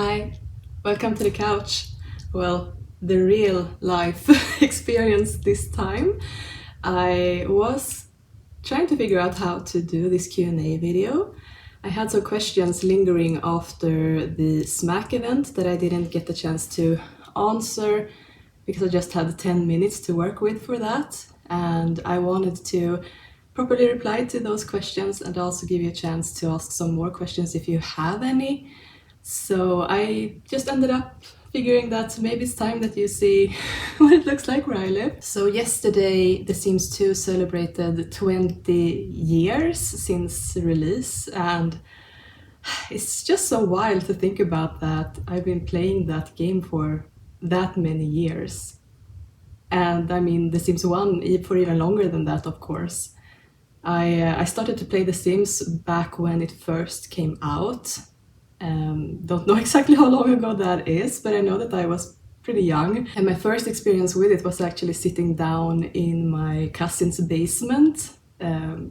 Hi, welcome to the couch. Well, the real life experience this time. I was trying to figure out how to do this Q&A video. I had some questions lingering after the SMAC event that I didn't get the chance to answer because I just had 10 minutes to work with for that, and I wanted to properly reply to those questions and also give you a chance to ask some more questions if you have any. So I just ended up figuring that maybe it's time that you see what it looks like where I live. So yesterday The Sims 2 celebrated 20 years since release, and it's just so wild to think about that I've been playing that game for that many years. And I mean The Sims 1 for even longer than that, of course. I started to play The Sims back when it first came out. Don't know exactly how long ago that is, but I know that I was pretty young, and my first experience with it was actually sitting down in my cousin's basement,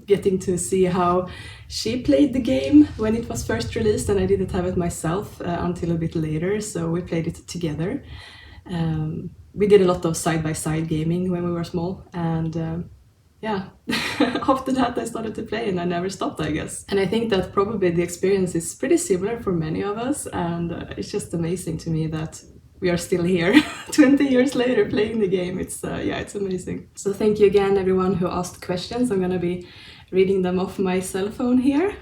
getting to see how she played the game when it was first released, and I didn't have it myself until a bit later, so we played it together. We did a lot of side-by-side gaming when we were small, and yeah, after that I started to play and I never stopped, I guess. And I think that probably the experience is pretty similar for many of us, and it's just amazing to me that we are still here 20 years later playing the game. It's amazing. So thank you again everyone who asked questions. I'm gonna be reading them off my cell phone here.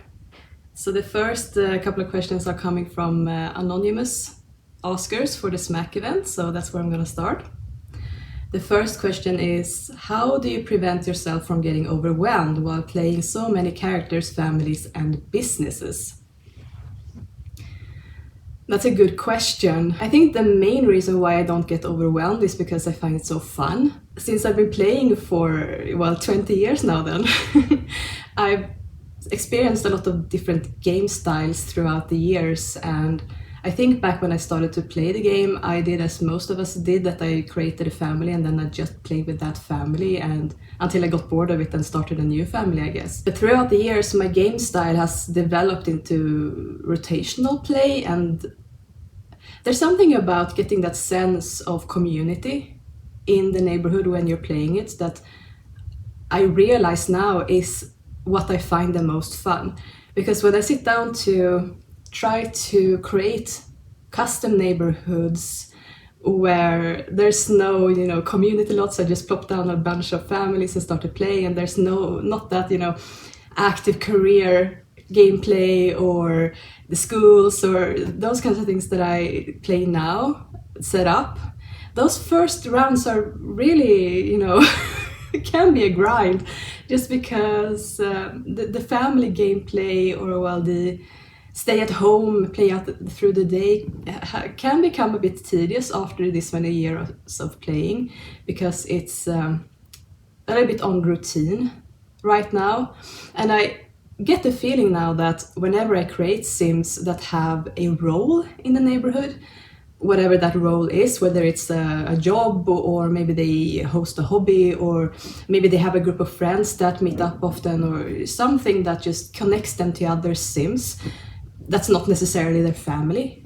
So the first couple of questions are coming from anonymous askers for the SMAC event, so that's where I'm gonna start. The first question is, how do you prevent yourself from getting overwhelmed while playing so many characters, families, and businesses? That's a good question. I think the main reason why I don't get overwhelmed is because I find it so fun. Since I've been playing for, 20 years now then, I've experienced a lot of different game styles throughout the years, and I think back when I started to play the game, I did as most of us did, that I created a family and then I just played with that family and until I got bored of it and started a new family, I guess. But throughout the years, my game style has developed into rotational play, and there's something about getting that sense of community in the neighborhood when you're playing it that I realize now is what I find the most fun. Because when I sit down to try to create custom neighborhoods where there's no, community lots, I just plop down a bunch of families and start to play, and there's not that, active career gameplay or the schools or those kinds of things that I play now, set up. Those first rounds are really, it can be a grind, just because the family gameplay or the stay at home, play out through the day can become a bit tedious after this many years of playing, because it's a little bit on routine right now. And I get the feeling now that whenever I create Sims that have a role in the neighborhood, whatever that role is, whether it's a job or maybe they host a hobby or maybe they have a group of friends that meet up often or something that just connects them to other Sims, that's not necessarily their family.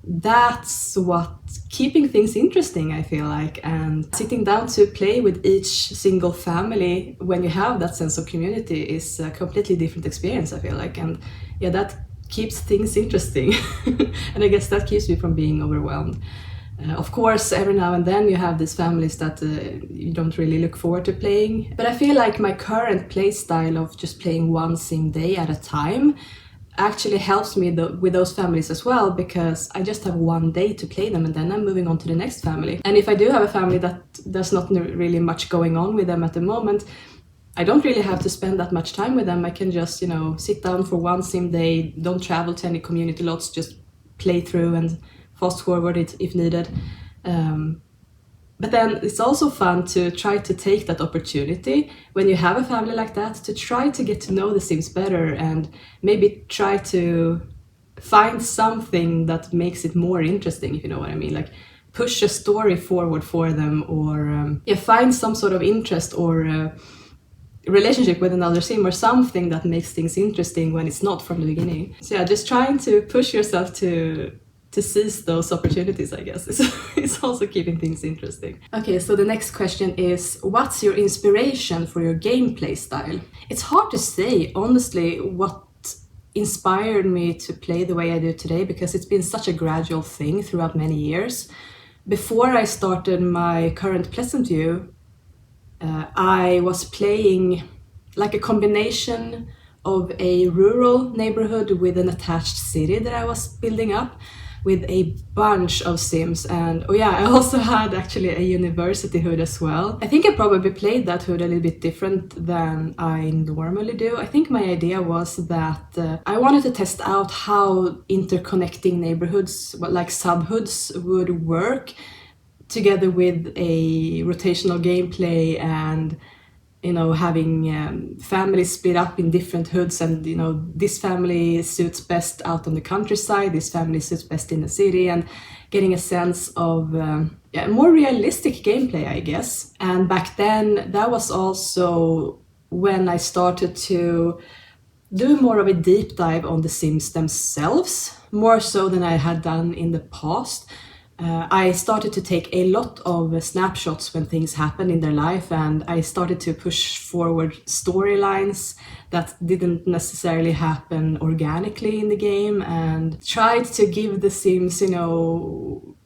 That's what keeping things interesting, I feel like, and sitting down to play with each single family when you have that sense of community is a completely different experience, I feel like, and yeah, that keeps things interesting. And I guess that keeps me from being overwhelmed. Of course, every now and then you have these families that you don't really look forward to playing, but I feel like my current play style of just playing one Sim day at a time actually helps me with those families as well, because I just have one day to play them and then I'm moving on to the next family. And if I do have a family that there's not really much going on with them at the moment, I don't really have to spend that much time with them. I can just, sit down for one Sim day, don't travel to any community lots, just play through and fast forward it if needed. But then it's also fun to try to take that opportunity when you have a family like that to try to get to know the Sims better and maybe try to find something that makes it more interesting, if you know what I mean. Like push a story forward for them, or find some sort of interest or relationship with another sim or something that makes things interesting when it's not from the beginning. So yeah, just trying to push yourself to to seize those opportunities, I guess. It's also keeping things interesting. Okay, so the next question is, what's your inspiration for your gameplay style? It's hard to say, honestly, what inspired me to play the way I do today, because it's been such a gradual thing throughout many years. Before I started my current Pleasant View, I was playing like a combination of a rural neighborhood with an attached city that I was building up, with a bunch of sims. And oh yeah, I also had actually a university hood as well. I think I probably played that hood a little bit different than I normally do. I think my idea was that I wanted to test out how interconnecting neighborhoods, like sub-hoods, would work together with a rotational gameplay and having families split up in different hoods, and this family suits best out on the countryside, this family suits best in the city, and getting a sense of more realistic gameplay, I guess. And back then, that was also when I started to do more of a deep dive on the Sims themselves, more so than I had done in the past. I started to take a lot of snapshots when things happened in their life, and I started to push forward storylines that didn't necessarily happen organically in the game, and tried to give the Sims,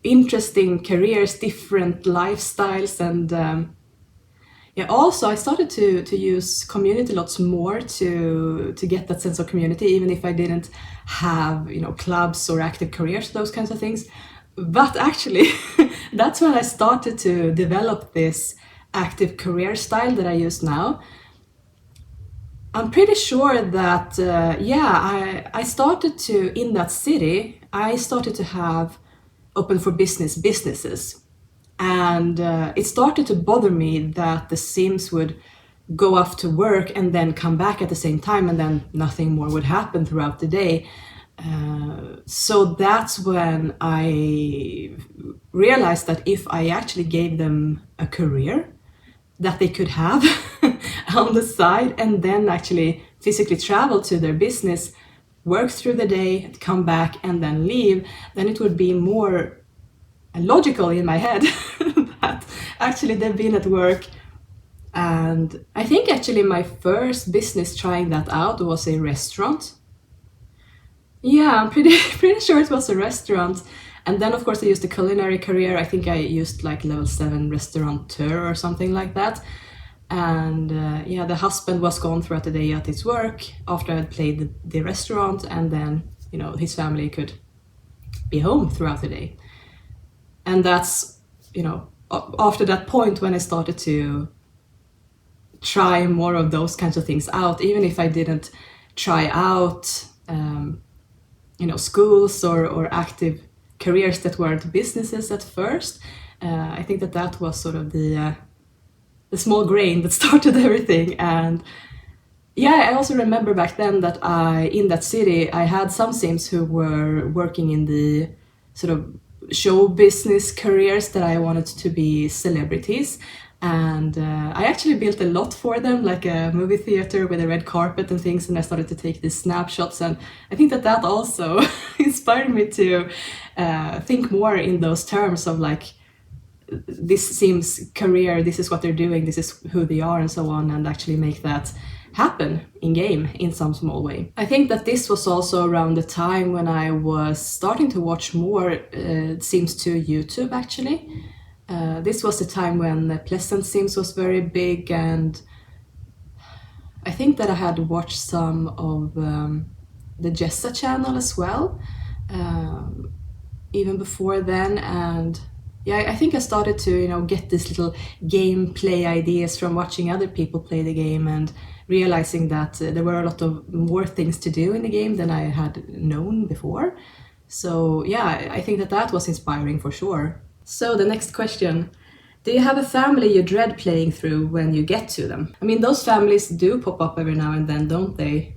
interesting careers, different lifestyles, and also I started to use community lots more to get that sense of community, even if I didn't have, clubs or active careers, those kinds of things. But actually, that's when I started to develop this active career style that I use now. I'm pretty sure that, I started to, in that city, I started to have open for businesses. And it started to bother me that the Sims would go off to work and then come back at the same time, and then nothing more would happen throughout the day. So that's when I realized that if I actually gave them a career that they could have on the side, and then actually physically travel to their business, work through the day, come back, and then leave, then it would be more logical in my head that actually they've been at work. And I think actually my first business trying that out was a restaurant. Yeah, I'm pretty sure it was a restaurant. And then, of course, I used a culinary career. I think I used like level 7 restaurateur or something like that. And the husband was gone throughout the day at his work after I had played the restaurant, and then, his family could be home throughout the day. And that's, after that point when I started to try more of those kinds of things out, even if I didn't try out schools or active careers that weren't businesses at first. I think that was sort of the small grain that started everything. And I also remember back then that in that city, I had some Sims who were working in the sort of show business careers that I wanted to be celebrities. And I actually built a lot for them, like a movie theater with a red carpet and things, and I started to take these snapshots. And I think that also inspired me to think more in those terms of like, this seems career, this is what they're doing, this is who they are, and so on, and actually make that happen in game in some small way. I think that this was also around the time when I was starting to watch more Sims 2 YouTube, actually. This was the time when Pleasant Sims was very big, and I think that I had watched some of the Jessa channel as well, even before then. And I think I started to get these little gameplay ideas from watching other people play the game, and realizing that there were a lot of more things to do in the game than I had known before. So I think that was inspiring for sure. So the next question, do you have a family you dread playing through when you get to them? I mean, those families do pop up every now and then, don't they?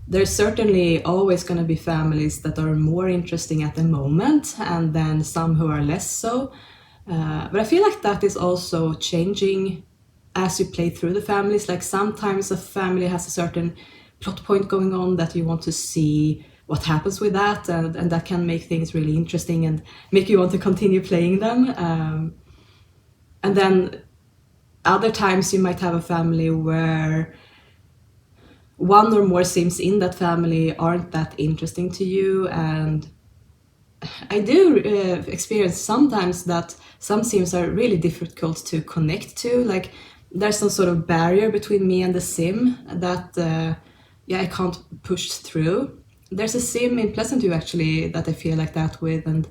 There's certainly always going to be families that are more interesting at the moment, and then some who are less so. But I feel like that is also changing as you play through the families. Like sometimes a family has a certain plot point going on that you want to see what happens with that, and that can make things really interesting and make you want to continue playing them. And then other times you might have a family where one or more sims in that family aren't that interesting to you, and I do experience sometimes that some sims are really difficult to connect to. Like there's some sort of barrier between me and the sim that I can't push through. There's a sim in Pleasantview actually that I feel like that with, and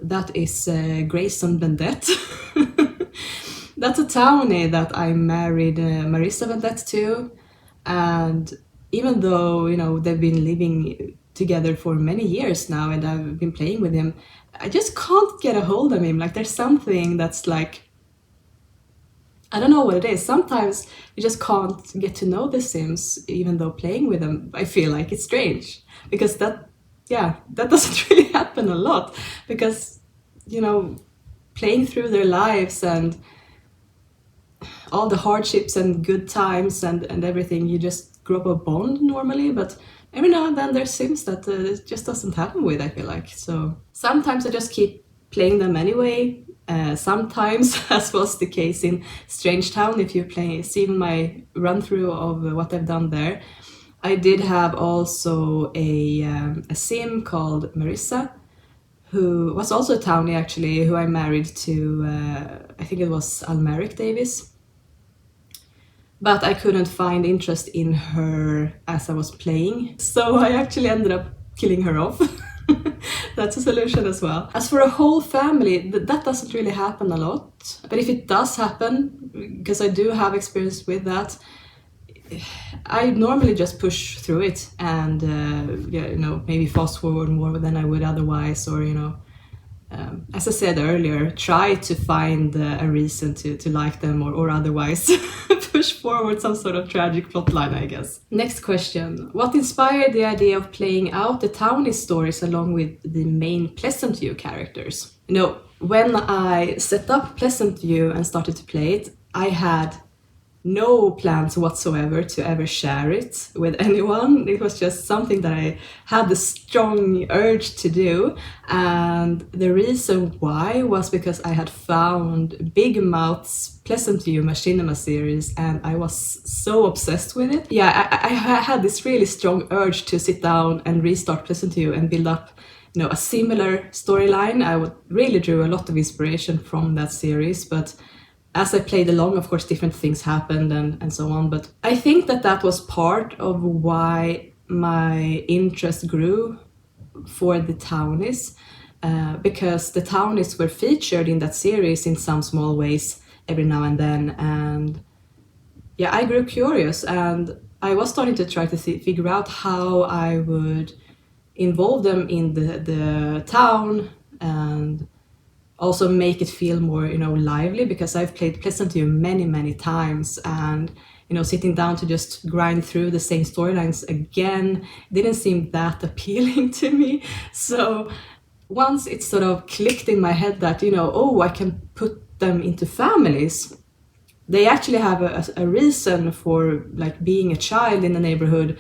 that is Grayson Bendette. That's a townie that I married Marissa Bendette to, and even though they've been living together for many years now and I've been playing with him, I just can't get a hold of him. Like there's something that's like, I don't know what it is. Sometimes you just can't get to know the sims even though playing with them. I feel like it's strange because that doesn't really happen a lot, because playing through their lives and all the hardships and good times and everything, you just grow up a bond normally. But every now and then there's sims that it just doesn't happen with, I feel like. So sometimes I just keep playing them anyway. Sometimes, as was the case in Strange Town, if you seen my run through of what I've done there, I did have also a sim called Marissa, who was also a townie actually, who I married to, I think it was Almeric Davis. But I couldn't find interest in her as I was playing, so I actually ended up killing her off. That's a solution as well. As for a whole family, that doesn't really happen a lot. But if it does happen, because I do have experience with that, I normally just push through it and maybe fast forward more than I would otherwise, or as I said earlier, try to find a reason to like them, or otherwise push forward some sort of tragic plotline, I guess. Next question. What inspired the idea of playing out the townie stories along with the main Pleasantview characters? When I set up Pleasantview and started to play it, I had no plans whatsoever to ever share it with anyone. It was just something that I had the strong urge to do, and the reason why was because I had found Big Mouth's Pleasantview Machinima series and I was so obsessed with it. I had this really strong urge to sit down and restart Pleasantview and build up a similar storyline. I really drew a lot of inspiration from that series, but as I played along, of course, different things happened and so on. But I think that was part of why my interest grew for the townies, because the townies were featured in that series in some small ways every now and then. And I grew curious, and I was starting to try to figure out how I would involve them in the town and also make it feel more, lively, because I've played Pleasantview many times, and, sitting down to just grind through the same storylines again didn't seem that appealing to me. So once it sort of clicked in my head that, I can put them into families. They actually have a reason for like being a child in the neighborhood.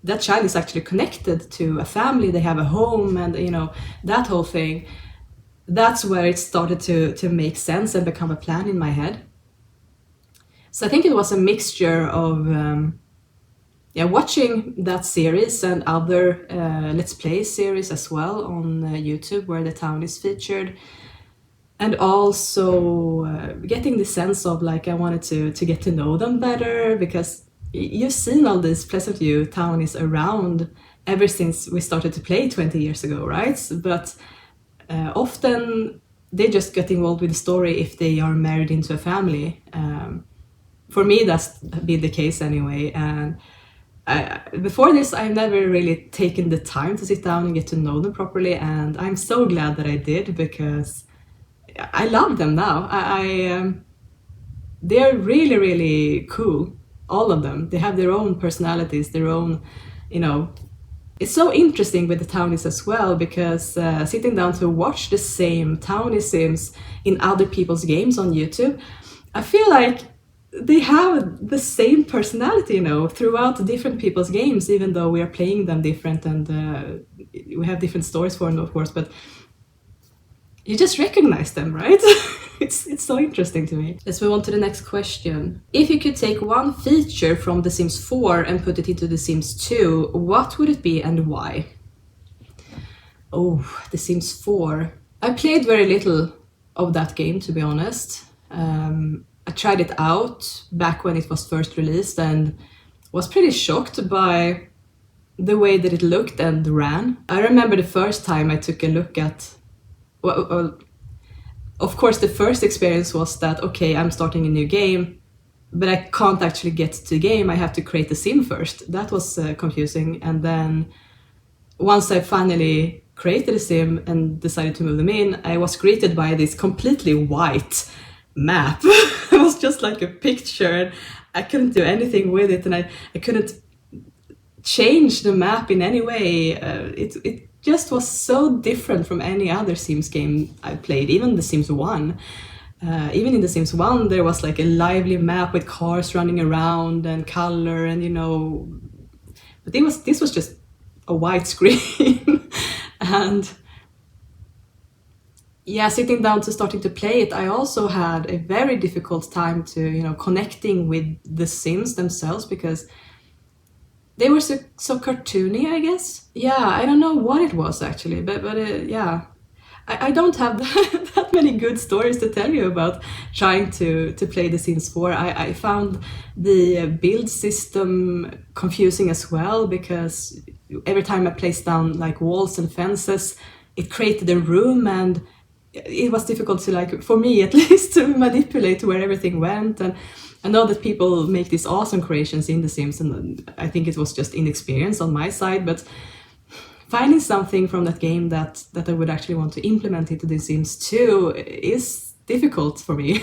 That child is actually connected to a family, they have a home, and, that whole thing. That's where it started to make sense and become a plan in my head. So I think it was a mixture of watching that series and other Let's Play series as well on YouTube where the town is featured, and also getting the sense of like I wanted to get to know them better, because you've seen all these Pleasantview townies around ever since we started to play 20 years ago, right? But often they just get involved with the story if they are married into a family. For me, that's been the case anyway. And before this, I've never really taken the time to sit down and get to know them properly. And I'm so glad that I did, because I love them now. They're really, really cool, all of them. They have their own personalities, their own, It's so interesting with the townies as well, because sitting down to watch the same townie sims in other people's games on YouTube, I feel like they have the same personality, you know, throughout different people's games, even though we are playing them different and we have different stories for them, of course, but you just recognize them, right? It's so interesting to me. Let's move on to the next question. If you could take one feature from The Sims 4 and put it into The Sims 2, what would it be and why? Oh, The Sims 4. I played very little of that game, to be honest. I tried it out back when it was first released and was pretty shocked by the way that it looked and ran. I remember the first time I took a look at, well, of course the first experience was that, okay, I'm starting a new game, but I can't actually get to the game, I have to create a sim first. That was confusing. And then once I finally created a sim and decided to move them in, I was greeted by this completely white map. It was just like a picture and I couldn't do anything with it, and I couldn't change the map in any way. It just was so different from any other Sims game I played, even The Sims 1. Even in The Sims 1 there was like a lively map with cars running around and color and, you know, but this was just a white screen. And yeah, sitting down to starting to play it, I also had a very difficult time to, you know, connecting with the Sims themselves because they were so cartoony, I guess. Yeah, I don't know what it was actually, but yeah. I don't have that many good stories to tell you about trying to play The Sims 4. I found the build system confusing as well, because every time I placed down like walls and fences, it created a room, and it was difficult to, like, for me at least, to manipulate where everything went. And I know that people make these awesome creations in The Sims, and I think it was just inexperience on my side, but finding something from that game that I would actually want to implement into The Sims 2 is difficult for me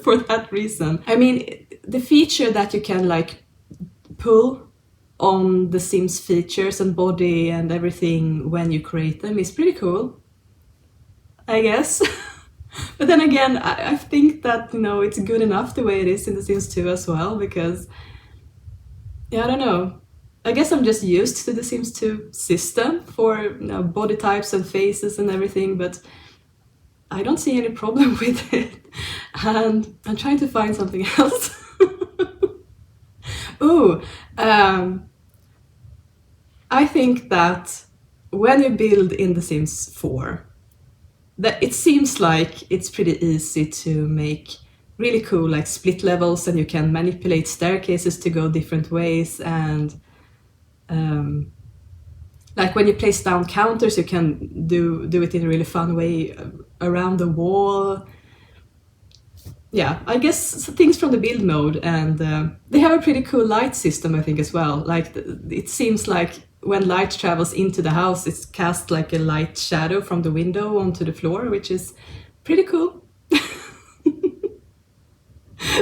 for that reason. I mean, the feature that you can like pull on The Sims features and body and everything when you create them is pretty cool, I guess. But then again, I think that, you know, it's good enough the way it is in The Sims 2 as well, because, yeah, I don't know. I guess I'm just used to The Sims 2 system for, you know, body types and faces and everything, but I don't see any problem with it. And I'm trying to find something else. Ooh, I think that when you build in The Sims 4, that it seems like it's pretty easy to make really cool like split levels, and you can manipulate staircases to go different ways, and like when you place down counters, you can do it in a really fun way around the wall. Yeah, I guess things from the build mode, and they have a pretty cool light system, I think, as well. Like it seems like when light travels into the house, it's cast like a light shadow from the window onto the floor, which is pretty cool.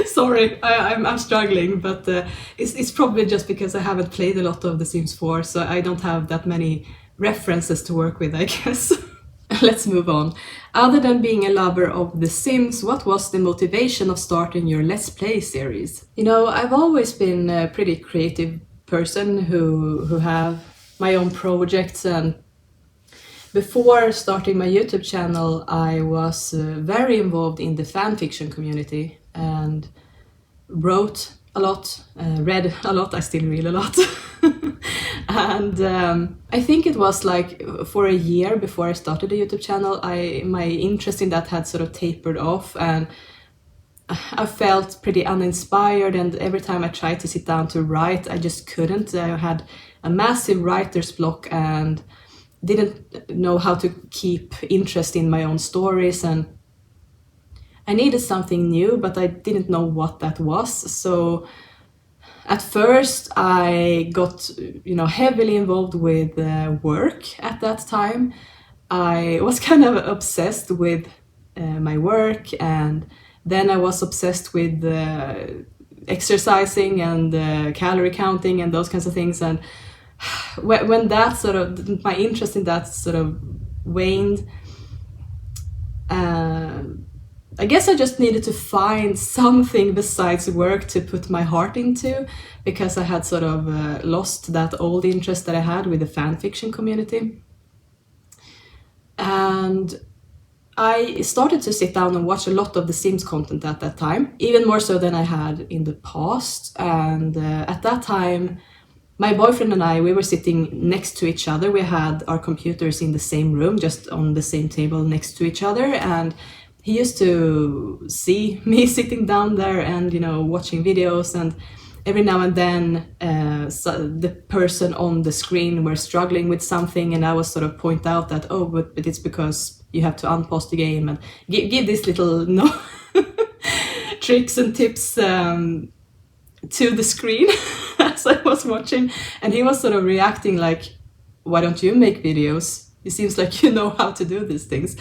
Sorry, I'm struggling, but it's probably just because I haven't played a lot of The Sims 4, so I don't have that many references to work with, I guess. Let's move on. Other than being a lover of The Sims, what was the motivation of starting your Let's Play series? You know, I've always been a pretty creative person who have my own projects, and before starting my YouTube channel, I was very involved in the fanfiction community and wrote a lot, read a lot. I still read a lot. And I think it was like for a year before I started the YouTube channel, my interest in that had sort of tapered off, and I felt pretty uninspired, and every time I tried to sit down to write, I just couldn't. I had a massive writer's block and didn't know how to keep interest in my own stories, and I needed something new, but I didn't know what that was. So at first I got, you know, heavily involved with work at that time. I was kind of obsessed with my work, and then I was obsessed with exercising and calorie counting and those kinds of things. And when that sort of, my interest in that sort of waned, I guess I just needed to find something besides work to put my heart into, because I had sort of lost that old interest that I had with the fan fiction community. And I started to sit down and watch a lot of the Sims content at that time, even more so than I had in the past. And at that time, my boyfriend and I, we were sitting next to each other. We had our computers in the same room, just on the same table next to each other. And he used to see me sitting down there and, you know, watching videos. And every now and then so the person on the screen were struggling with something, and I was sort of point out that, oh, but it's because you have to unpause the game, and give these little tricks and tips to the screen as I was watching. And he was sort of reacting like, why don't you make videos? It seems like you know how to do these things.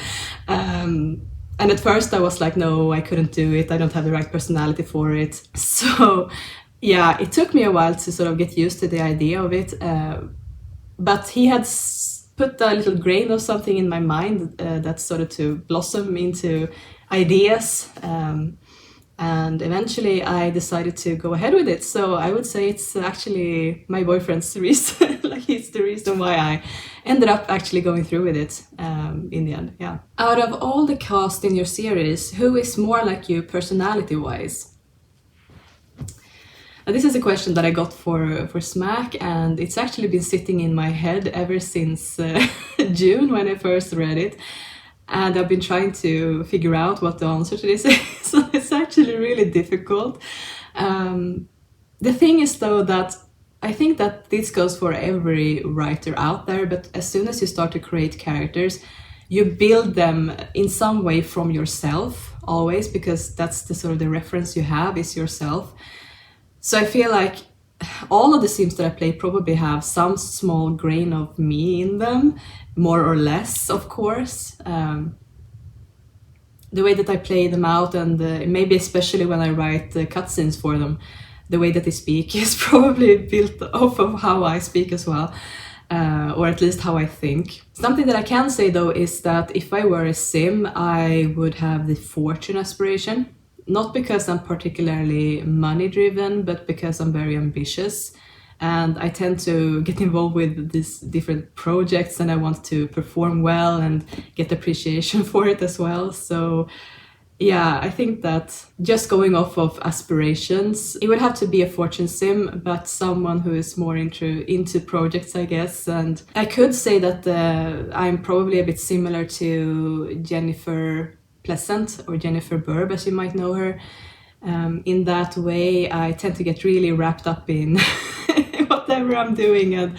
And at first I was like, no, I couldn't do it. I don't have the right personality for it. So yeah, it took me a while to sort of get used to the idea of it. But he had put a little grain of something in my mind that started to blossom into ideas. And eventually I decided to go ahead with it. So I would say it's actually my boyfriend's reason, like he's the reason why I ended up actually going through with it in the end, yeah. Out of all the cast in your series, who is more like you personality-wise? This is a question that I got for SMAC, and it's actually been sitting in my head ever since June when I first read it. And I've been trying to figure out what the answer to this is. So it's actually really difficult. The thing is, though, that I think that this goes for every writer out there, but as soon as you start to create characters, you build them in some way from yourself, always, because that's the sort of the reference you have is yourself. So I feel like all of the Sims that I play probably have some small grain of me in them, more or less, of course. The way that I play them out, and maybe especially when I write cutscenes for them, the way that they speak is probably built off of how I speak as well, or at least how I think. Something that I can say, though, is that if I were a Sim, I would have the fortune aspiration. Not because I'm particularly money-driven, but because I'm very ambitious. And I tend to get involved with these different projects, and I want to perform well and get appreciation for it as well. So yeah, I think that just going off of aspirations, it would have to be a fortune sim, but someone who is more into projects, I guess. And I could say that I'm probably a bit similar to Jennifer Pleasant, or Jennifer Burb, as you might know her. In that way, I tend to get really wrapped up in whatever I'm doing, and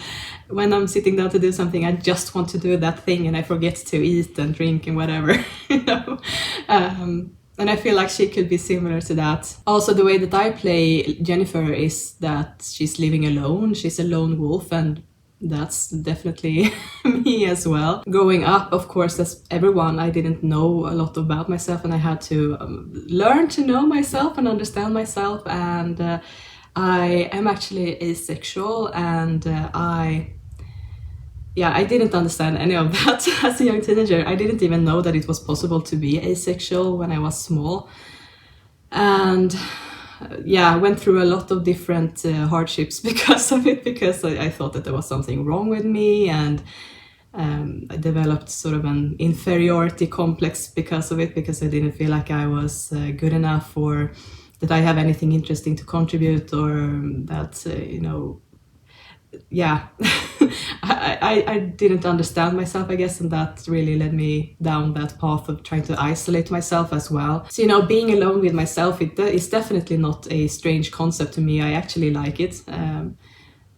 when I'm sitting down to do something, I just want to do that thing, and I forget to eat and drink and whatever, you know. And I feel like she could be similar to that. Also, the way that I play Jennifer is that she's living alone. She's a lone wolf, and that's definitely me as well. Growing up, of course, as everyone, I didn't know a lot about myself, and I had to learn to know myself and understand myself. And I am actually asexual, and I didn't understand any of that as a young teenager. I didn't even know that it was possible to be asexual when I was small. And I went through a lot of different hardships because of it, because I thought that there was something wrong with me, and I developed sort of an inferiority complex because of it, because I didn't feel like I was good enough, or that I have anything interesting to contribute, or that, I didn't understand myself, I guess, and that really led me down that path of trying to isolate myself as well. So, being alone with myself, it is definitely not a strange concept to me. I actually like it.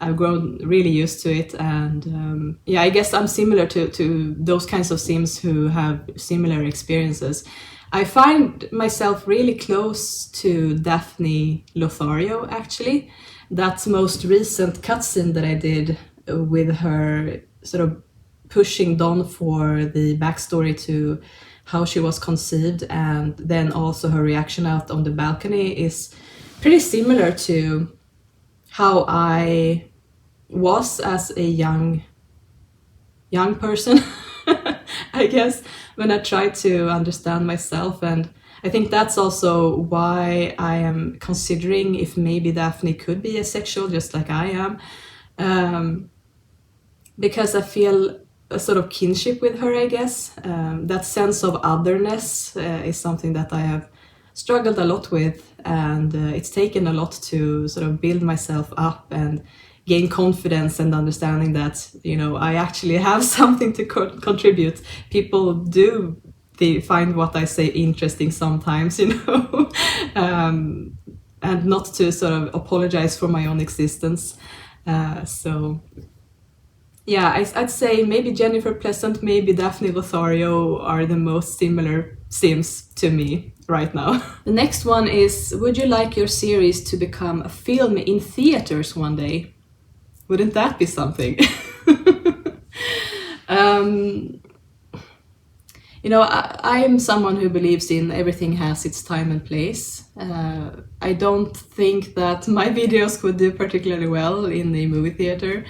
I've grown really used to it, and I guess I'm similar to those kinds of Sims who have similar experiences. I find myself really close to Daphne Lothario, actually. That most recent cutscene that I did with her, sort of pushing Dawn for the backstory to how she was conceived, and then also her reaction out on the balcony, is pretty similar to how I was as a young person, I guess, when I tried to understand myself. And I think that's also why I am considering if maybe Daphne could be asexual, just like I am. Because I feel a sort of kinship with her, I guess. That sense of otherness is something that I have struggled a lot with, and it's taken a lot to sort of build myself up and gain confidence and understanding that, you know, I actually have something to contribute. People do find what I say interesting sometimes, you know, and not to sort of apologize for my own existence. So yeah, I'd say maybe Jennifer Pleasant, maybe Daphne Lothario are the most similar Sims to me right now. The next one is, would you like your series to become a film in theaters one day? Wouldn't that be something? You know, I am someone who believes in everything has its time and place. I don't think that my videos would do particularly well in the movie theater.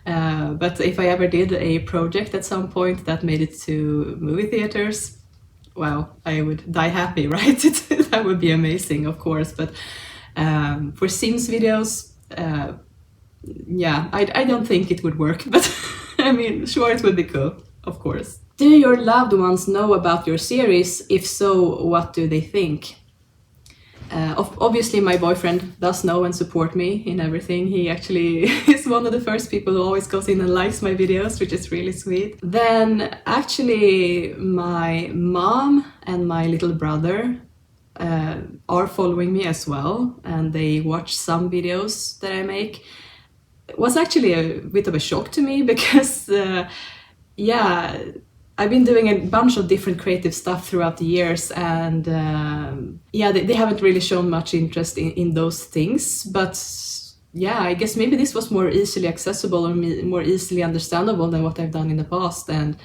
But if I ever did a project at some point that made it to movie theaters, well, I would die happy, right? That would be amazing, of course. But for Sims videos, yeah, I don't think it would work. But I mean, sure, it would be cool, of course. Do your loved ones know about your series? If so, what do they think? Obviously, my boyfriend does know and support me in everything. He actually is one of the first people who always goes in and likes my videos, which is really sweet. Then actually my mom and my little brother are following me as well, and they watch some videos that I make. It was actually a bit of a shock to me because, yeah, I've been doing a bunch of different creative stuff throughout the years, and yeah, they haven't really shown much interest in those things. But yeah, I guess maybe this was more easily accessible or more easily understandable than what I've done in the past, and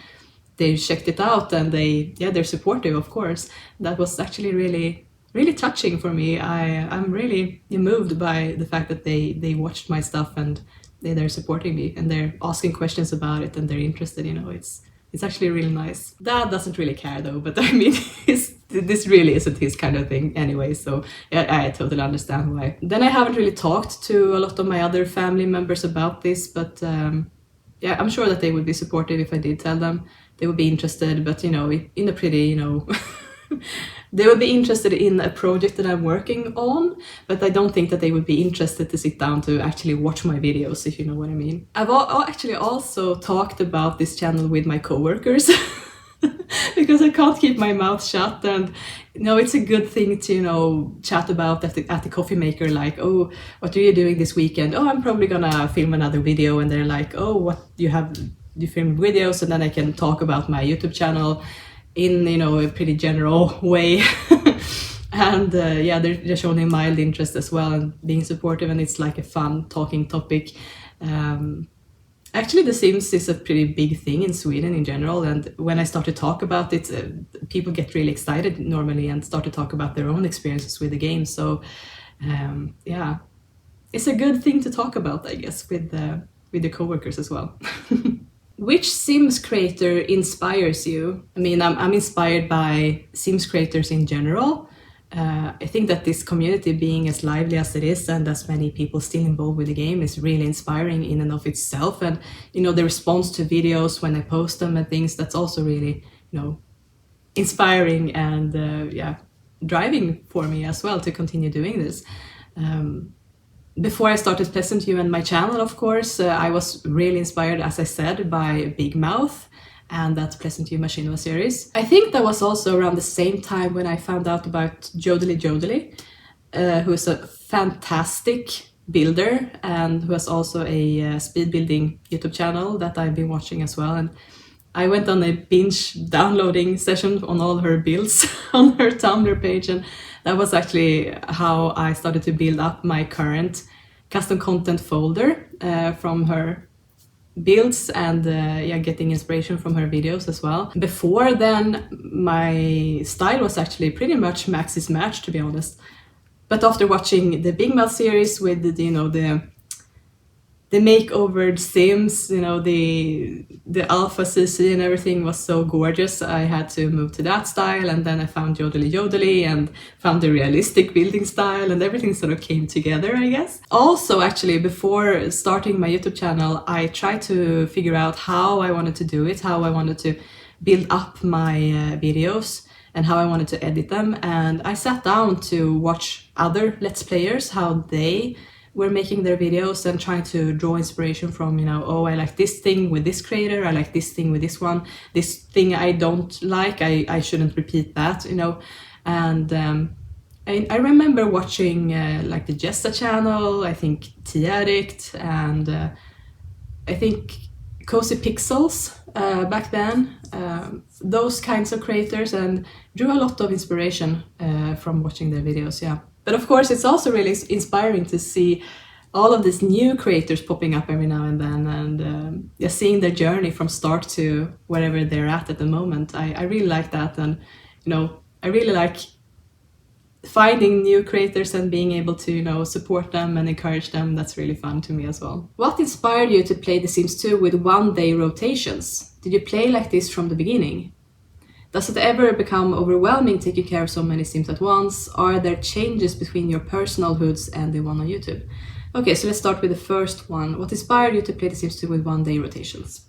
they checked it out, and they're supportive, of course. That was actually really touching for me. I'm really moved by the fact that they watched my stuff and they're supporting me and they're asking questions about it and they're interested. You know, it's actually really nice. Dad doesn't really care though, but I mean, this really isn't his kind of thing anyway, so I totally understand why. Then I haven't really talked to a lot of my other family members about this, but yeah, I'm sure that they would be supportive if I did tell them. They would be interested, but you know, in a pretty, you know, they would be interested in a project that I'm working on, but I don't think that they would be interested to sit down to actually watch my videos, if you know what I mean. I've actually also talked about this channel with my coworkers because I can't keep my mouth shut, and you know, it's a good thing to, you know, chat about at the coffee maker, like, oh, what are you doing this weekend? Oh, I'm probably gonna film another video, and they're like, oh, what you film videos, and then I can talk about my YouTube channel in, you know, a pretty general way. And yeah, they're showing a mild interest as well and being supportive, and it's like a fun talking topic. Actually, The Sims is a pretty big thing in Sweden in general, and when I start to talk about it, people get really excited normally and start to talk about their own experiences with the game. So yeah, it's a good thing to talk about, I guess, with the coworkers as well. Which Sims creator inspires you? I mean, I'm inspired by Sims creators in general. I think that this community, being as lively as it is and as many people still involved with the game, is really inspiring in and of itself. And, you know, the response to videos when I post them and things, that's also really, you know, inspiring and yeah, driving for me as well to continue doing this. Before I started Pleasant You and my channel, of course, I was really inspired, as I said, by Big Mouth and that Pleasant You Machinima series. I think that was also around the same time when I found out about Jodely, who is a fantastic builder and who has also a speed building YouTube channel that I've been watching as well. And I went on a binge downloading session on all her builds on her Tumblr page, and that was actually how I started to build up my current custom content folder from her builds and yeah, getting inspiration from her videos as well. Before then, my style was actually pretty much Max's Match, to be honest. But after watching the Big Mouth series with, you know, the the makeover Sims, you know, the alpha CC and everything was so gorgeous. I had to move to that style, and then I found Yodely Yodely and found the realistic building style, and everything sort of came together, I guess. Also, actually, before starting my YouTube channel, I tried to figure out how I wanted to do it, how I wanted to build up my videos, and how I wanted to edit them. And I sat down to watch other Let's Players, how they were making their videos, and trying to draw inspiration from, you know, oh, I like this thing with this creator, I like this thing with this one, this thing I don't like, I shouldn't repeat that, you know. And I remember watching like the Jessa channel, I think T-Addict, and I think Cozy Pixels back then, those kinds of creators, and drew a lot of inspiration from watching their videos, yeah. But of course, it's also really inspiring to see all of these new creators popping up every now and then, and just seeing their journey from start to wherever they're at the moment. I really like that, and you know, I really like finding new creators and being able to, you know, support them and encourage them. That's really fun to me as well. What inspired you to play The Sims 2 with one-day rotations? Did you play like this from the beginning? Does it ever become overwhelming taking care of so many Sims at once? Are there changes between your personal hoods and the one on YouTube? Okay, so let's start with the first one. What inspired you to play The Sims 2 with one-day rotations?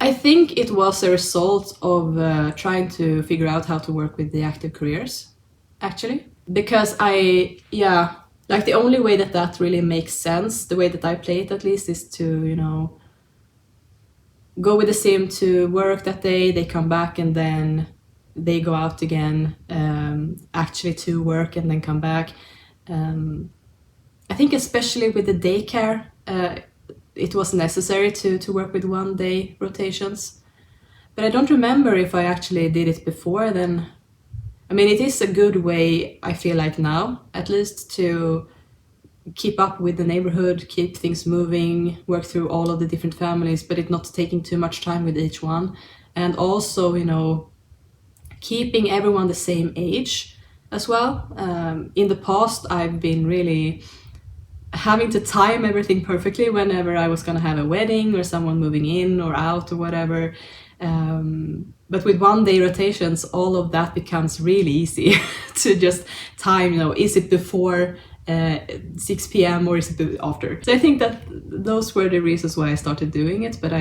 I think it was a result of trying to figure out how to work with the active careers, actually. Because like the only way that really makes sense, the way that I play it at least, is to, you know, go with the sim to work that day, they come back, and then they go out again, actually to work and then come back. I think especially with the daycare, it was necessary to work with one-day rotations. But I don't remember if I actually did it before then. I mean, it is a good way, I feel like now, at least, to keep up with the neighborhood, keep things moving, work through all of the different families, but it not taking too much time with each one. And also, you know, keeping everyone the same age as well. In the past, I've been really having to time everything perfectly whenever I was gonna have a wedding or someone moving in or out or whatever. But with one-day rotations, all of that becomes really easy to just time, you know, is it before 6 p.m. or is it after? So I think that those were the reasons why I started doing it, but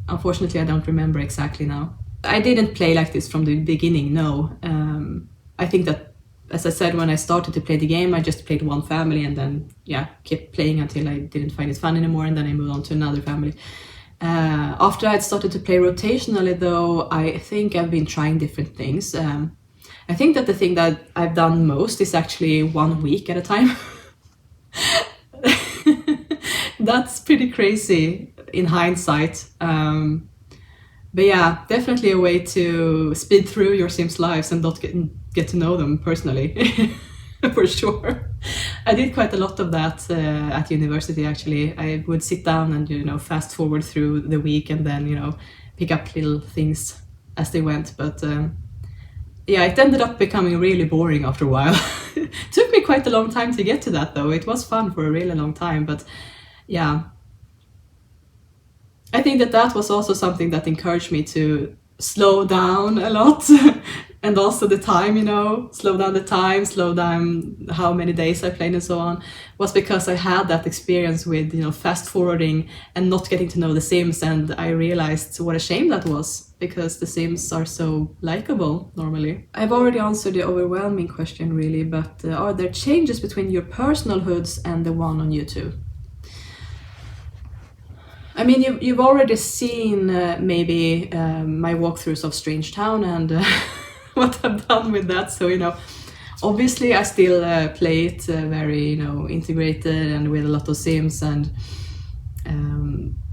unfortunately I don't remember exactly now. I didn't play like this from the beginning, no. I think that, as I said, when I started to play the game, I just played one family and then, yeah, kept playing until I didn't find it fun anymore, and then I moved on to another family. After I'd started to play rotationally, though, I think I've been trying different things. I think that the thing that I've done most is actually 1 week at a time. That's pretty crazy in hindsight. But yeah, definitely a way to speed through your Sims' lives and not get to know them personally, for sure. I did quite a lot of that at university, actually. I would sit down and, you know, fast forward through the week and then, you know, pick up little things as they went. But yeah, it ended up becoming really boring after a while. It took me quite a long time to get to that, though. It was fun for a really long time, but yeah. I think that was also something that encouraged me to slow down a lot. And also the time, you know, slow down the time, slow down how many days I played and so on, was because I had that experience with, you know, fast forwarding and not getting to know the Sims, and I realized what a shame that was, because the Sims are so likable normally. I've already answered the overwhelming question really, but are there changes between your personal hoods and the one on YouTube? I mean, you've already seen maybe my walkthroughs of Strange Town and what I've done with that. So, you know, obviously I still play it very, you know, integrated and with a lot of Sims and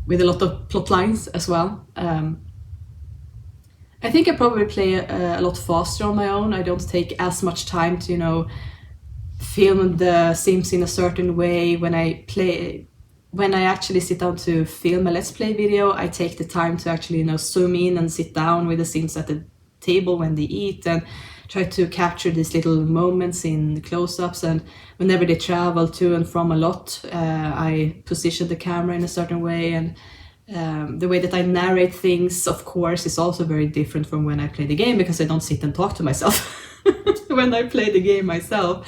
with a lot of plot lines as well. I think I probably play a lot faster on my own. I don't take as much time to, you know, film the Sims in a certain way. When I actually sit down to film a Let's Play video, I take the time to actually, you know, zoom in and sit down with the Sims at the table when they eat and try to capture these little moments in close-ups, and whenever they travel to and from a lot, I position the camera in a certain way, and the way that I narrate things, of course, is also very different from when I play the game, because I don't sit and talk to myself when I play the game myself.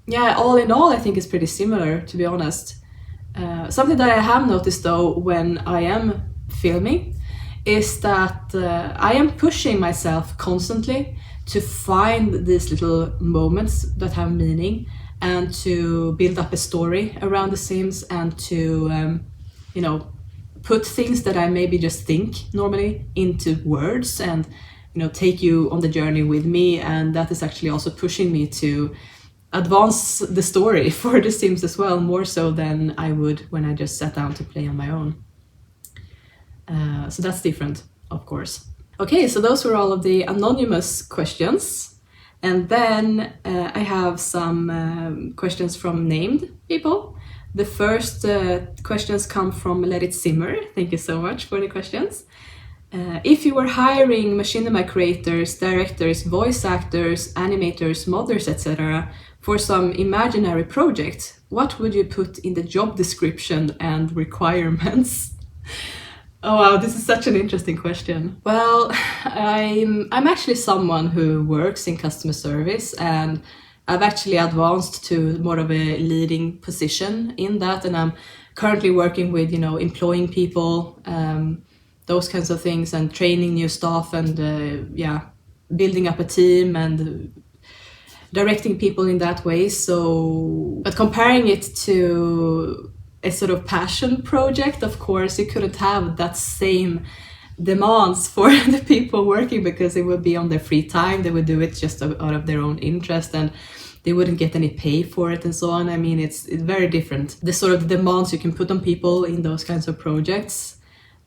Yeah, all in all, I think it's pretty similar, to be honest. Something that I have noticed though when I am filming is that I am pushing myself constantly to find these little moments that have meaning, and to build up a story around the Sims, and to you know, put things that I maybe just think normally into words, and take you on the journey with me. And that is actually also pushing me to advance the story for the Sims as well, more so than I would when I just sat down to play on my own. So that's different, of course. Okay, so those were all of the anonymous questions. And then I have some questions from named people. The first questions come from Let It Simmer. Thank you so much for the questions. If you were hiring Machinima creators, directors, voice actors, animators, modders, etc. for some imaginary project, what would you put in the job description and requirements? Oh wow, this is such an interesting question. Well, I'm actually someone who works in customer service, and I've actually advanced to more of a leading position in that, and I'm currently working with, employing people, those kinds of things, and training new staff, and building up a team and directing people in that way. So, but comparing it to a sort of passion project, of course, you couldn't have that same demands for the people working, because it would be on their free time. They would do it just out of their own interest, and they wouldn't get any pay for it and so on. I mean, it's very different, the sort of demands you can put on people in those kinds of projects.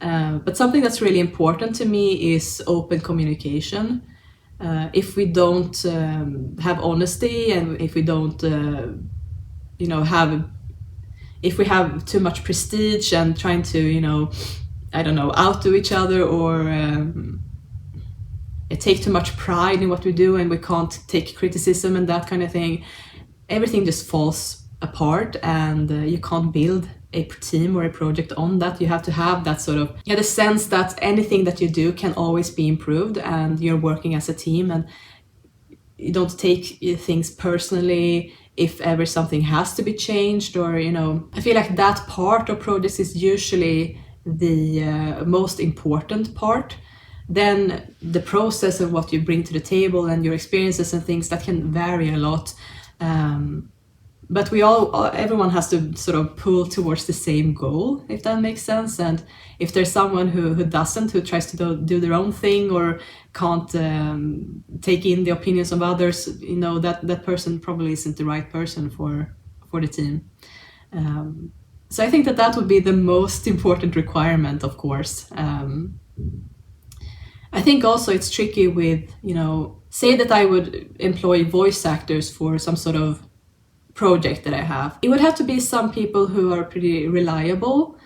But something that's really important to me is open communication. If we don't have honesty, and if we don't, if we have too much prestige and trying to, outdo each other, or take too much pride in what we do, and we can't take criticism and that kind of thing, everything just falls apart, and you can't build a team or a project on that. You have to have that sort of, the sense that anything that you do can always be improved, and you're working as a team, and you don't take things personally if ever something has to be changed, or I feel like that part of projects is usually the most important part. Then the process of what you bring to the table and your experiences and things, that can vary a lot, but everyone has to sort of pull towards the same goal, if that makes sense. And if there's someone who tries to do their own thing, or can't take in the opinions of others, that person probably isn't the right person for the team. So I think that would be the most important requirement, of course. I think also it's tricky with, say that I would employ voice actors for some sort of project that I have. It would have to be some people who are pretty reliable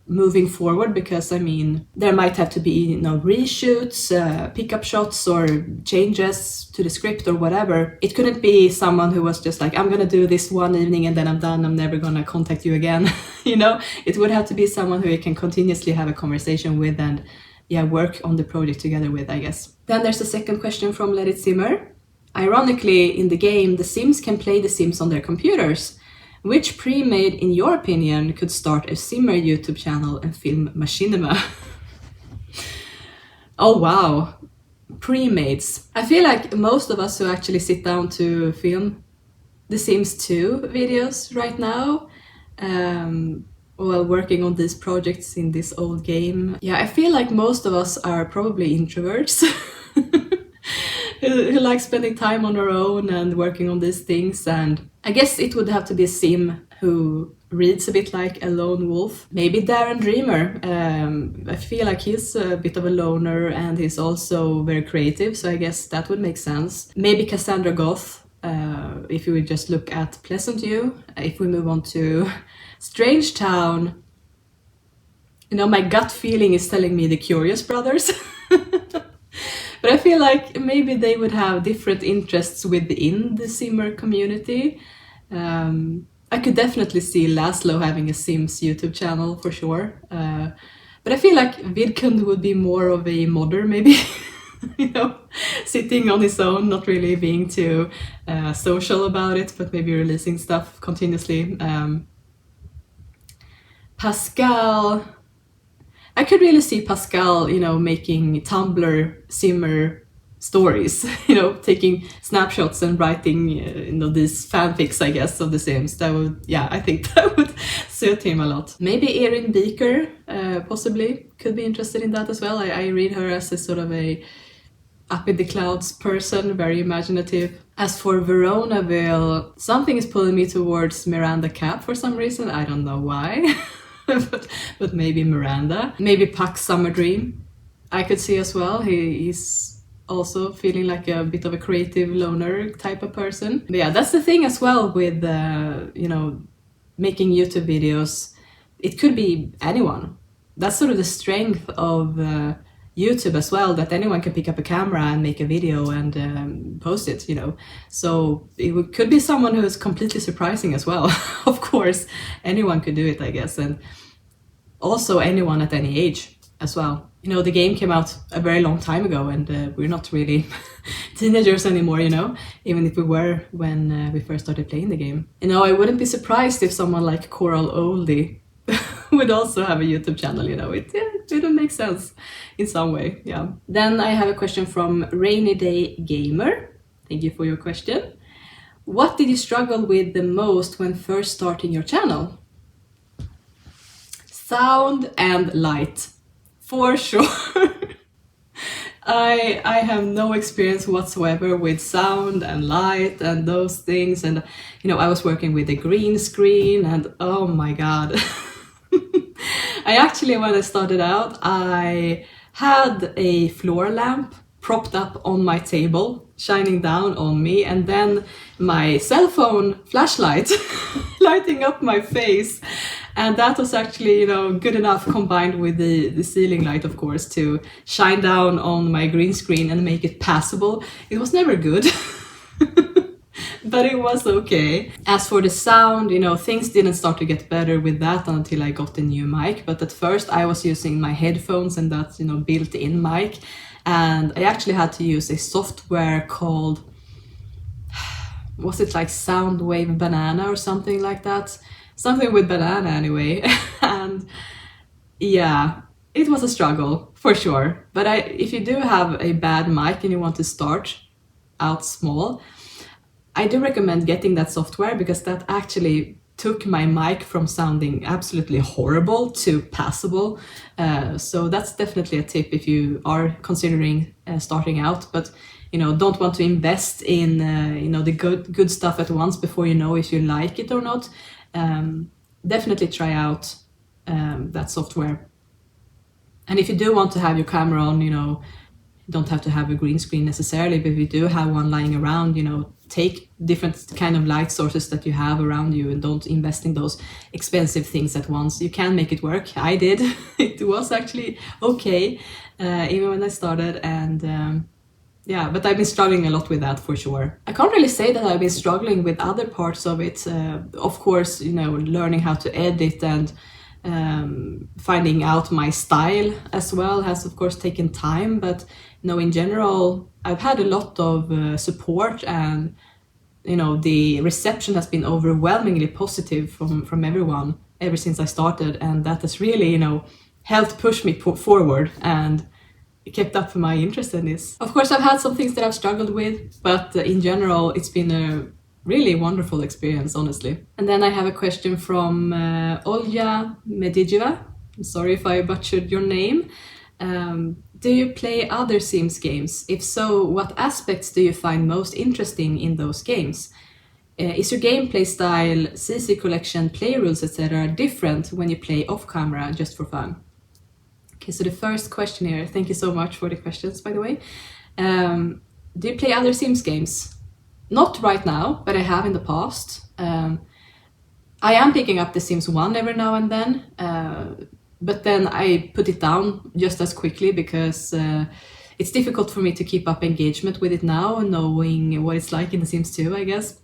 moving forward, because there might have to be reshoots, pickup shots, or changes to the script or whatever. It couldn't be someone who was just like, I'm gonna do this one evening and then I'm done, I'm never gonna contact you again. It would have to be someone who you can continuously have a conversation with, and work on the project together with, I guess. Then there's the second question from Let It Simmer. Ironically, in the game, the Sims can play The Sims on their computers. Which pre-made, in your opinion, could start a Simmer YouTube channel and film Machinima? Oh wow, pre-mades. I feel like most of us who actually sit down to film The Sims 2 videos right now, while working on these projects in this old game, I feel like most of us are probably introverts. Who like spending time on our own and working on these things. And I guess it would have to be a Sim who reads a bit like a lone wolf. Maybe Darren Dreamer. I feel like he's a bit of a loner, and he's also very creative, so I guess that would make sense. Maybe Cassandra Goth, if we would just look at Pleasant View. If we move on to Strange Town, You know, my gut feeling is telling me the Curious Brothers. But I feel like maybe they would have different interests within the Simmer community. I could definitely see Laszlo having a Sims YouTube channel for sure. But I feel like Vidkun would be more of a modder maybe. You know, sitting on his own, not really being too social about it, but maybe releasing stuff continuously. Pascal, I could really see Pascal, you know, making Tumblr Simmer stories, you know, taking snapshots and writing, you know, these fanfics, I guess, of the Sims. That would, yeah, I think that would suit him a lot. Maybe Erin Beaker, possibly, could be interested in that as well. I read her as a sort of a up in the clouds person, very imaginative. As for Veronaville, something is pulling me towards Miranda Cap for some reason. I don't know why, but maybe Miranda. Maybe Puck Summer Dream, I could see as well. He's also feeling like a bit of a creative loner type of person. But yeah, that's the thing as well with, you know, making YouTube videos. It could be anyone. That's sort of the strength of YouTube as well, that anyone can pick up a camera and make a video and post it, you know. So it could be someone who is completely surprising as well. Of course, anyone could do it, I guess, and also anyone at any age as well. You know, the game came out a very long time ago, and we're not really teenagers anymore, you know, even if we were when we first started playing the game. You know, I wouldn't be surprised if someone like Coral Oldie would also have a YouTube channel, you know. It would make sense in some way, yeah. Then I have a question from Rainy Day Gamer. Thank you for your question. What did you struggle with the most when first starting your channel? Sound and light, for sure. I have no experience whatsoever with sound and light and those things, and you know, I was working with a green screen and oh my god. I actually, when I started out, I had a floor lamp propped up on my table, shining down on me, and then my cell phone flashlight lighting up my face. And that was actually, you know, good enough combined with the ceiling light, of course, to shine down on my green screen and make it passable. It was never good. But it was okay. As for the sound, you know, things didn't start to get better with that until I got the new mic. But at first I was using my headphones and that, you know, built-in mic. And I actually had to use a software called, was it like Soundwave Banana or something like that? Something with banana anyway. And yeah, it was a struggle for sure. But if you do have a bad mic and you want to start out small, I do recommend getting that software, because that actually took my mic from sounding absolutely horrible to passable. So that's definitely a tip if you are considering starting out, but you know, don't want to invest in you know, the good stuff at once before you know if you like it or not. Definitely try out that software. And if you do want to have your camera on, you know, you don't have to have a green screen necessarily, but if you do have one lying around, you know, take different kind of light sources that you have around you and don't invest in those expensive things at once. You can make it work. I did. It was actually okay, even when I started, and yeah, but I've been struggling a lot with that for sure. I can't really say that I've been struggling with other parts of it. Of course, you know, learning how to edit and finding out my style as well has of course taken time, but you know, in general, I've had a lot of support, and you know, the reception has been overwhelmingly positive from everyone ever since I started, and that has really, you know, helped push me forward and kept up my interest in this. Of course, I've had some things that I've struggled with, but in general, it's been a really wonderful experience, honestly. And then I have a question from Olja Medijiva. I'm sorry if I butchered your name. Do you play other Sims games? If so, what aspects do you find most interesting in those games? Is your gameplay style, CC collection, play rules, etc. different when you play off camera just for fun? Okay, so the first question here, thank you so much for the questions, by the way. Do you play other Sims games? Not right now, but I have in the past. I am picking up The Sims 1 every now and then, but then I put it down just as quickly because it's difficult for me to keep up engagement with it now, knowing what it's like in The Sims 2, I guess.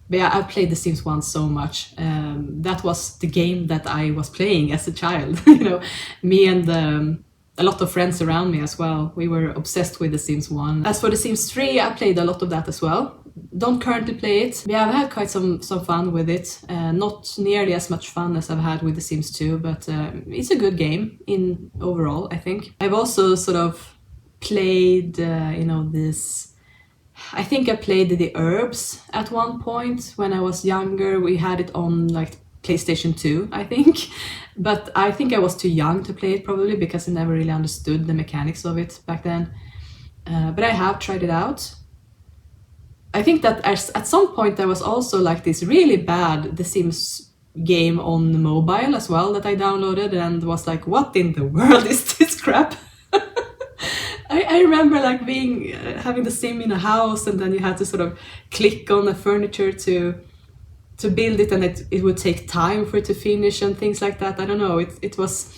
But yeah, I've played The Sims 1 so much. That was the game that I was playing as a child. You know, me and a lot of friends around me as well. We were obsessed with The Sims 1. As for The Sims 3, I played a lot of that as well. Don't currently play it. Yeah, I've had quite some fun with it. Not nearly as much fun as I've had with The Sims 2, but it's a good game in overall, I think. I've also sort of played, you know, this... I think I played the Herbs at one point when I was younger. We had it on like PlayStation 2, I think. But I think I was too young to play it probably because I never really understood the mechanics of it back then. But I have tried it out. I think that at some point there was also like this really bad The Sims game on mobile as well that I downloaded and was like, what in the world is this crap? I remember like having the sim in a house, and then you had to sort of click on the furniture to build it, and it would take time for it to finish and things like that. I don't know, it was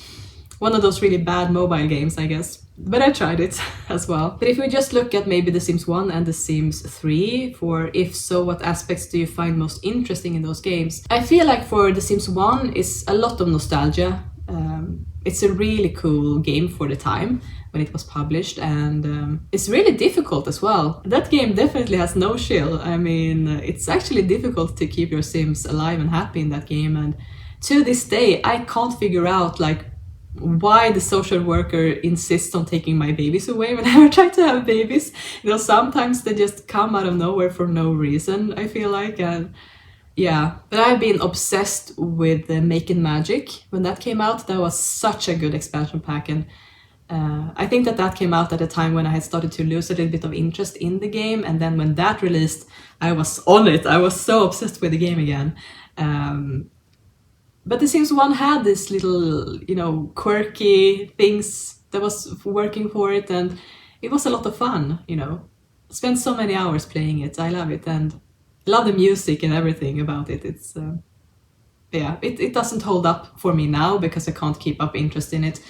one of those really bad mobile games, I guess. But I tried it as well. But if we just look at maybe The Sims 1 and The Sims 3, for if so, what aspects do you find most interesting in those games? I feel like for The Sims 1 is a lot of nostalgia. It's a really cool game for the time when it was published, and it's really difficult as well. That game definitely has no chill. I mean, it's actually difficult to keep your Sims alive and happy in that game, and to this day I can't figure out like why the social worker insists on taking my babies away whenever I try to have babies. You know, sometimes they just come out of nowhere for no reason, I feel like. And yeah, but I've been obsessed with Making Magic. When that came out, that was such a good expansion pack, and I think that came out at a time when I had started to lose a little bit of interest in the game, and then when that released, I was on it. I was so obsessed with the game again. But The Sims 1 had this little, you know, quirky things that was working for it, and it was a lot of fun, you know. Spent so many hours playing it. I love it, and love the music and everything about it. It's yeah, it doesn't hold up for me now because I can't keep up interest in it,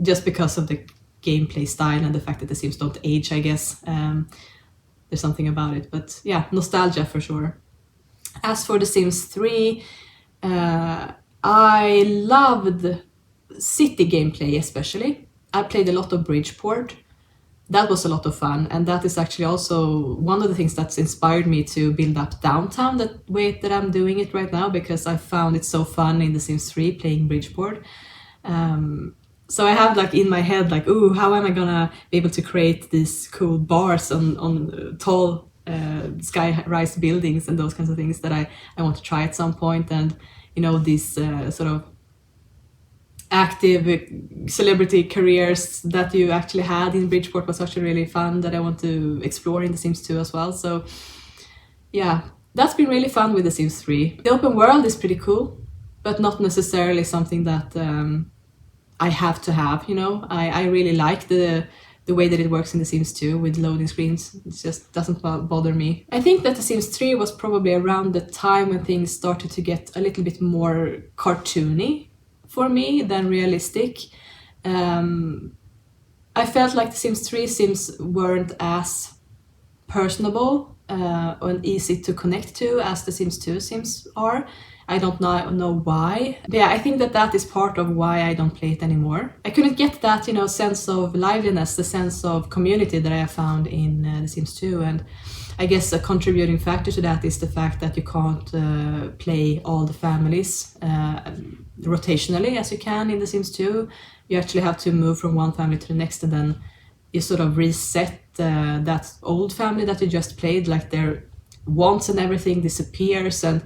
just because of the gameplay style and the fact that the Sims don't age, I guess. There's something about it, but yeah, nostalgia for sure. As for The Sims 3, I loved city gameplay especially. I played a lot of Bridgeport. That was a lot of fun, and that is actually also one of the things that's inspired me to build up downtown that way that I'm doing it right now, because I found it so fun in The Sims 3 playing Bridgeport. So I have like in my head like, ooh, how am I gonna be able to create these cool bars on tall sky-rise buildings and those kinds of things that I want to try at some point. And you know, these sort of active celebrity careers that you actually had in Bridgeport was actually really fun, that I want to explore in The Sims 2 as well. So yeah, that's been really fun with The Sims 3. The open world is pretty cool, but not necessarily something that I have to have, you know. I really like the way that it works in The Sims 2 with loading screens. It just doesn't bother me. I think that The Sims 3 was probably around the time when things started to get a little bit more cartoony for me than realistic. I felt like The Sims 3 Sims weren't as personable and easy to connect to as The Sims 2 Sims are. I don't know why. But yeah, I think that is part of why I don't play it anymore. I couldn't get that, you know, sense of liveliness, the sense of community that I have found in The Sims 2, and I guess a contributing factor to that is the fact that you can't play all the families rotationally as you can in The Sims 2. You actually have to move from one family to the next, and then you sort of reset that old family that you just played, like their wants and everything disappears, and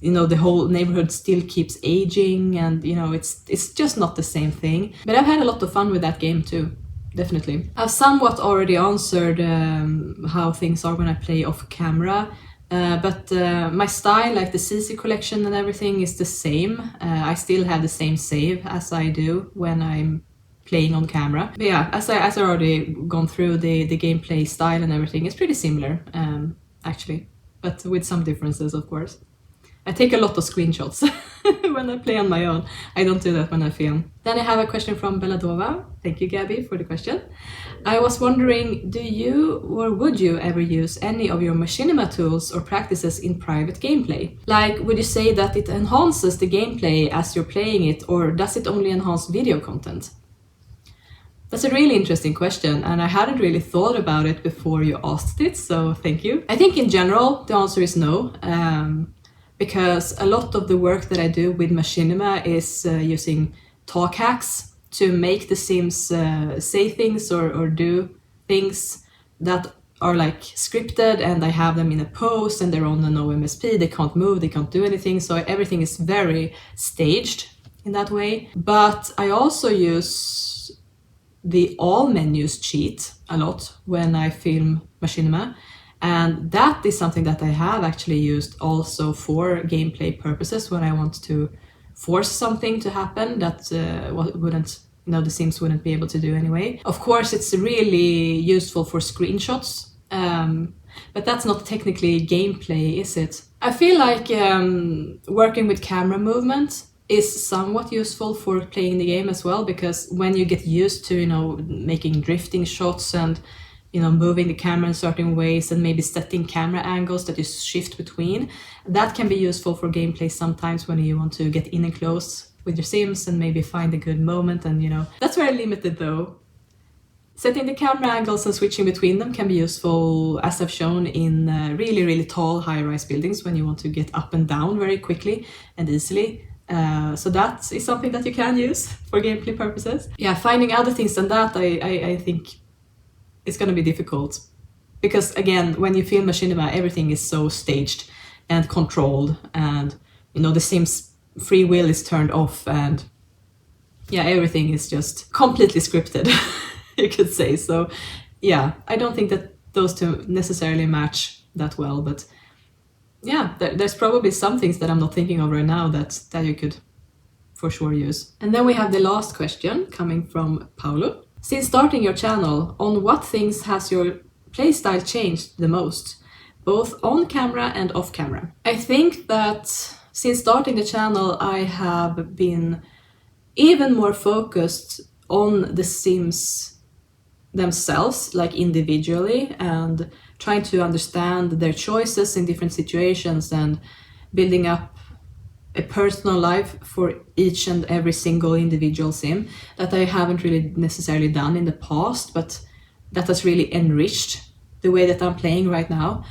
you know, the whole neighborhood still keeps aging, and you know, it's just not the same thing. But I've had a lot of fun with that game too, definitely. I've somewhat already answered how things are when I play off camera, but my style, like the CC collection and everything, is the same. I still have the same save as I do when I'm playing on camera. But yeah, as I already gone through the gameplay style and everything, it's pretty similar actually, but with some differences, of course. I take a lot of screenshots when I play on my own. I don't do that when I film. Then I have a question from Beladova. Thank you, Gabby, for the question. I was wondering, do you or would you ever use any of your Machinima tools or practices in private gameplay? Like, would you say that it enhances the gameplay as you're playing it, or does it only enhance video content? That's a really interesting question, and I hadn't really thought about it before you asked it, so thank you. I think in general the answer is no, because a lot of the work that I do with Machinima is using talk hacks to make the Sims say things or do things that are like scripted, and I have them in a pose and they're on an OMSP, they can't move, they can't do anything, so everything is very staged in that way. But I also use the all menus cheat a lot when I film Machinima, and that is something that I have actually used also for gameplay purposes when I want to force something to happen that wouldn't, the Sims wouldn't be able to do anyway. Of course, it's really useful for screenshots, but that's not technically gameplay, is it? I feel like working with camera movement is somewhat useful for playing the game as well, because when you get used to, making drifting shots and, moving the camera in certain ways and maybe setting camera angles that you shift between, that can be useful for gameplay sometimes when you want to get in and close with your Sims and maybe find a good moment, and that's very limited though. Setting the camera angles and switching between them can be useful, as I've shown, in really, really tall high-rise buildings when you want to get up and down very quickly and easily. So that is something that you can use for gameplay purposes. Yeah, finding other things than that, I think it's going to be difficult. Because again, when you film Machinima, everything is so staged and controlled, and the Sims' free will is turned off, and yeah, everything is just completely scripted, you could say. So yeah, I don't think that those two necessarily match that well, but yeah, there's probably some things that I'm not thinking of right now that you could for sure use. And then we have the last question coming from Paulo. Since starting your channel, on what things has your playstyle changed the most, both on camera and off camera? I think that since starting the channel, I have been even more focused on the Sims themselves, like individually, and trying to understand their choices in different situations and building up a personal life for each and every single individual Sim that I haven't really necessarily done in the past, but that has really enriched the way that I'm playing right now.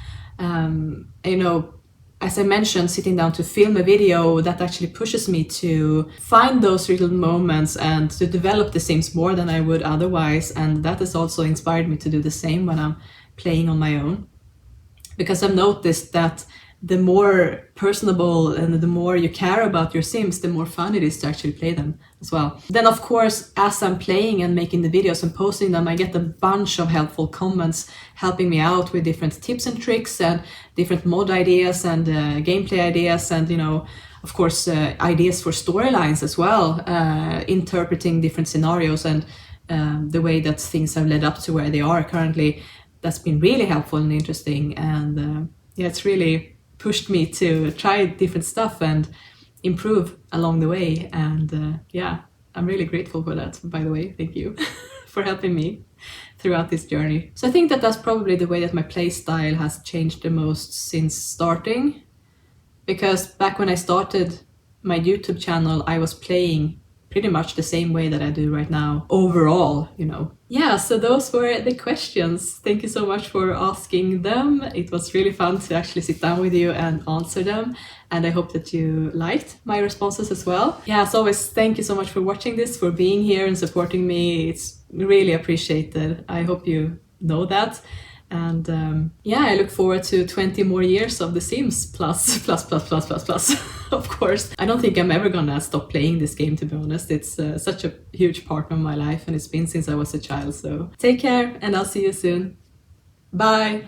As I mentioned, sitting down to film a video, that actually pushes me to find those little moments and to develop the Sims more than I would otherwise, and that has also inspired me to do the same when I'm playing on my own, because I've noticed that the more personable and the more you care about your Sims, the more fun it is to actually play them as well. Then of course, as I'm playing and making the videos and posting them, I get a bunch of helpful comments helping me out with different tips and tricks and different mod ideas and gameplay ideas, and of course ideas for storylines as well, interpreting different scenarios and the way that things have led up to where they are currently. That's been really helpful and interesting, and yeah, it's really pushed me to try different stuff and improve along the way, and yeah, I'm really grateful for that, by the way. Thank you for helping me throughout this journey. So I think that that's probably the way that my play style has changed the most since starting, because back when I started my YouTube channel, I was playing pretty much the same way that I do right now overall, Yeah, so those were the questions. Thank you so much for asking them. It was really fun to actually sit down with you and answer them, and I hope that you liked my responses as well. Yeah, as always, thank you so much for watching this, for being here and supporting me. It's really appreciated. I hope you know that. And yeah, I look forward to 20 more years of The Sims plus, of course. I don't think I'm ever gonna stop playing this game, to be honest. It's such a huge part of my life, and it's been since I was a child. So take care, and I'll see you soon. Bye!